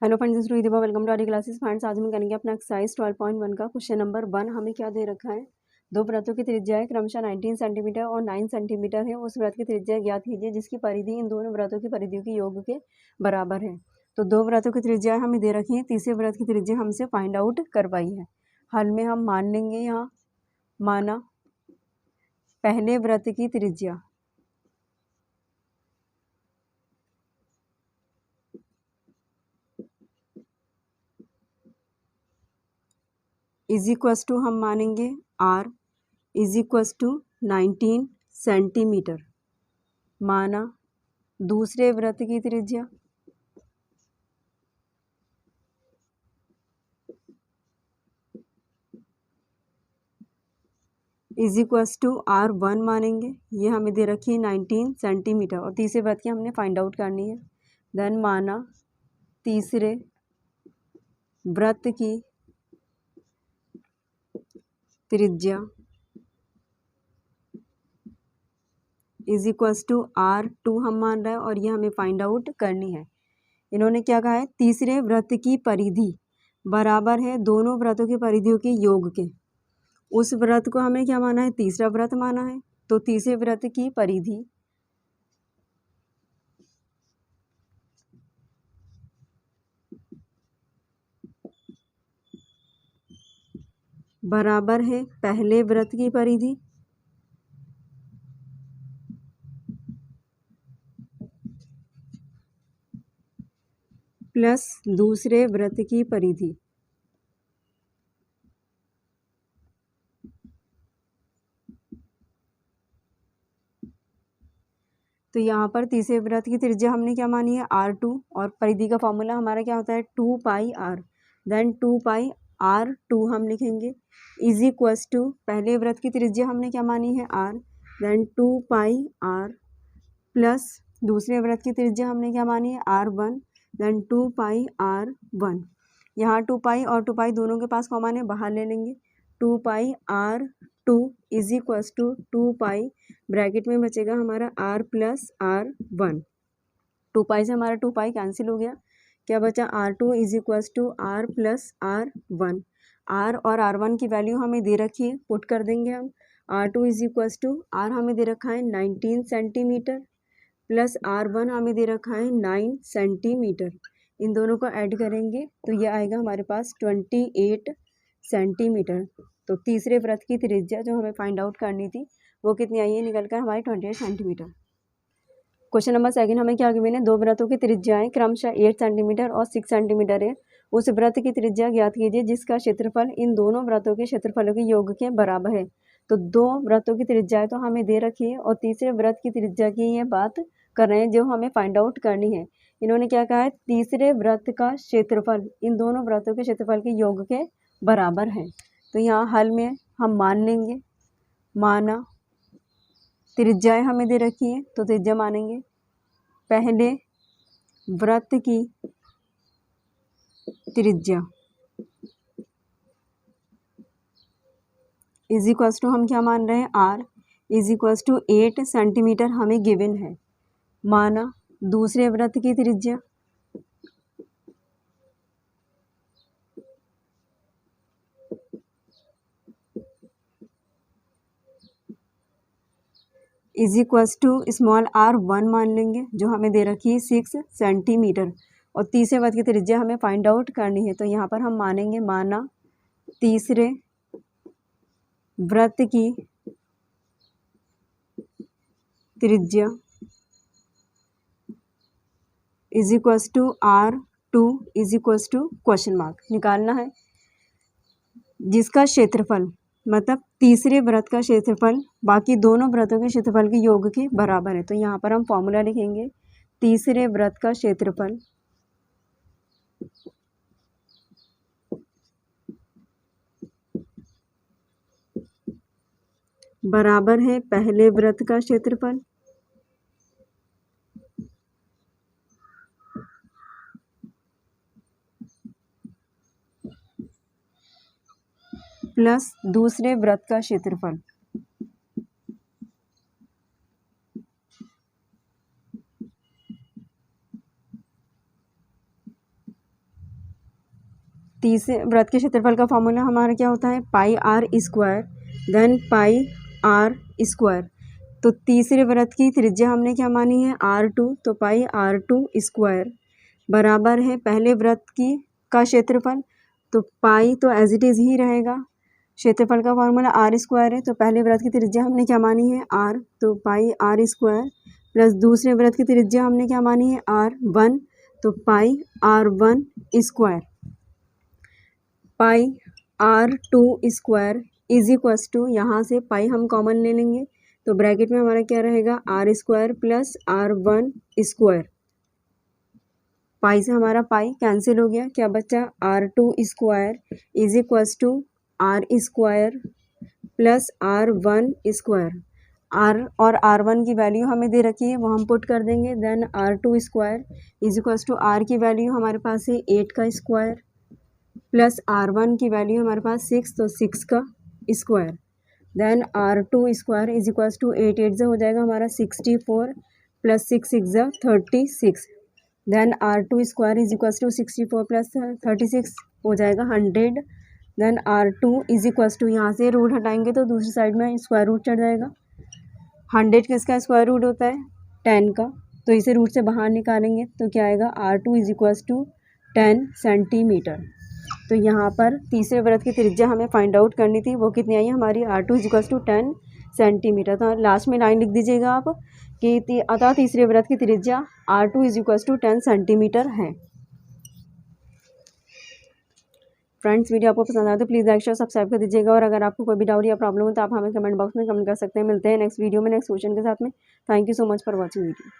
Hello friends, this is welcome to our classes. Friends, आज हम करेंगे अपना एक्सरसाइज 12.1 का क्वेश्चन नंबर 1। हमें क्या दे रखा है, दो वृत्तों की त्रिज्याएं क्रमशः 19 सेंटीमीटर और 9 सेंटीमीटर है। उस वृत्त की त्रिज्या ज्ञात कीजिए जिसकी परिधि इन दोनों वृत्तों की परिधियों के योग के बराबर है। तो दो वृत्तों की त्रिज्याएं हमें दे रखी है, तीसरे वृत्त की त्रिज्या हमसे फाइंड आउट करवाई है। हल में हम मान लेंगे, यहाँ माना पहले वृत्त की त्रिज्या इज इक्वस टू, हम मानेंगे R is equals to 19 centimetre. माना दूसरे वृत्त की त्रिज्या इज इक्वस टू R1 मानेंगे, ये हमें दे रखी है 19 सेंटीमीटर और तीसरे वृत्त की हमने फाइंड आउट करनी है। देन माना तीसरे वृत्त की त्रिज्या इज इक्वस टू R2 हम मान रहे हैं और ये हमें फाइंड आउट करनी है। इन्होंने क्या कहा है, तीसरे वृत्त की परिधि बराबर है दोनों वृत्तों की परिधियों के योग के। उस वृत्त को हमें क्या माना है, तीसरा वृत्त माना है। तो तीसरे वृत्त की परिधि बराबर है पहले वृत्त की परिधि प्लस दूसरे वृत्त की परिधि। तो यहाँ पर तीसरे वृत्त की त्रिज्या हमने क्या मानी है, R2, और परिधि का फॉर्मूला हमारा क्या होता है, 2 पाई R। देन 2 पाई R2 हम लिखेंगे इज इक्वस टू, पहले वृत्त की त्रिज्या हमने क्या मानी है, R। देन 2 पाई R प्लस दूसरे वृत्त की त्रिज्या हमने क्या मानी है, R1। देन 2 पाई R1। यहाँ 2 पाई और 2 पाई दोनों के पास कॉमन है, बाहर ले लेंगे। 2 pi R2 is equals to 2 pi, bracket में बचेगा हमारा R प्लस R1। 2 पाई से हमारा 2 पाई कैंसिल हो गया, क्या बचा, R2 is equals to R plus R1। R और R1 की वैल्यू हमें दे रखी है, पुट कर देंगे हम। R2 is equals to, R हमें दे रखा है 19 सेंटीमीटर प्लस R1 हमें दे रखा है 9 सेंटीमीटर। इन दोनों को ऐड करेंगे तो ये आएगा हमारे पास 28 सेंटीमीटर। तो तीसरे वृत्त की त्रिज्या जो हमें फाइंड आउट करनी थी वो कितनी आई है, निकल कर हमारी 28 सेंटीमीटर। क्वेश्चन नंबर 2 हमें क्या गिवन है, दो वृत्तों की त्रिज्याएं क्रमशः 8 सेंटीमीटर और 6 सेंटीमीटर है। उस वृत्त की त्रिज्या ज्ञात कीजिए जिसका क्षेत्रफल इन दोनों वृत्तों के क्षेत्रफलों के योग के बराबर है। तो दो वृत्तों की त्रिज्याएं तो हमें दे रखी है और तीसरे वृत्त की त्रिज्या की ये बात कर रहे हैं जो हमें फाइंड आउट करनी है। इन्होंने क्या कहा है, तीसरे वृत्त का क्षेत्रफल इन दोनों वृत्तों के क्षेत्रफल के योग के बराबर है। तो यहाँ हल में हम मान लेंगे, माना त्रिज्याएं हमें दे रखी है तो त्रिज्या मानेंगे पहले वृत्त की त्रिज्या इज इक्वस टू, हम क्या मान रहे हैं, R is equals to 8 centimetre हमें गिवन है। माना दूसरे वृत्त की त्रिज्या is equals to small R1 मान लेंगे जो हमें दे रखी है 6 सेंटीमीटर और तीसरे वृत्त की त्रिज्या हमें फाइंड आउट करनी है। तो यहाँ पर हम मानेंगे, माना तीसरे वृत्त की त्रिज्या is equals to R2 is equals to question mark निकालना है, जिसका क्षेत्रफल मतलब तीसरे वृत्त का क्षेत्रफल बाकी दोनों वृत्तों के क्षेत्रफल के योग के बराबर है। तो यहाँ पर हम फॉर्मूला लिखेंगे, तीसरे वृत्त का क्षेत्रफल बराबर है पहले वृत्त का क्षेत्रफल प्लस दूसरे वृत्त का क्षेत्रफल। तीसरे वृत्त के क्षेत्रफल का फॉर्मूला हमारा क्या होता है, pi r square then pi r square. तो तीसरे वृत्त की त्रिज्या हमने क्या मानी है, R2, तो पाई R2 स्क्वायर बराबर है पहले वृत्त की का क्षेत्रफल, तो पाई तो एज इट इज़ ही रहेगा, क्षेत्रफल का फॉर्मूला आर स्क्वायर है, तो पहले वृत्त की त्रिज्या हमने क्या मानी है R, तो पाई आर स्क्वायर प्लस दूसरे वृत्त की त्रिज्या हमने क्या मानी है R1, तो pi R1 square. Pi R2 square is equals to, यहाँ से पाई हम कॉमन ले लेंगे, तो ब्रैकेट में हमारा क्या रहेगा R square plus R1 square. Pi से हमारा पाई कैंसिल हो गया, क्या बचा R2 square is equals to R square plus R1 square. R और R1 की वैल्यू हमें दे रखी है, वो हम पुट कर देंगे। Then R2 square is equals to R की वैल्यू हमारे पास है 8 का स्क्वायर प्लस R1 की वैल्यू हमारे पास 6, तो 6 का square. Then R2 square is equals to 8 8 से हो जाएगा हमारा 64 प्लस 6 6 जा 36। Then R2 square is equals to 64 plus 36 हो जाएगा 100। Then R2 is equals to, यहाँ से रूट हटाएंगे तो दूसरी साइड में स्क्वायर रूट चढ़ जाएगा। 100 किसका स्क्वायर रूट होता है 10 का, तो इसे रूट से बाहर निकालेंगे तो क्या आएगा R2 is equals to 10 centimetre. तो यहाँ पर तीसरे वृत्त की त्रिज्या हमें फाइंड आउट करनी थी, वो कितनी आई है हमारी R2 is equals to 10 centimetre. तो लास्ट में लाइन लिख दीजिएगा आप कि अतः तीसरे वृत्त की त्रिज्या R2 is equals to 10 centimetre है। फ्रेंड्स, वीडियो आपको पसंद आया तो प्लीज़ लाइक शेयर सब्सक्राइब कर दीजिएगा, और अगर आपको कोई भी डाउट या प्रॉब्लम हो तो आप हमें कमेंट बॉक्स में कमेंट कर सकते हैं। मिलते हैं नेक्स्ट वीडियो में नेक्स्ट क्वेश्चन के साथ में। Thank you so much for watching video.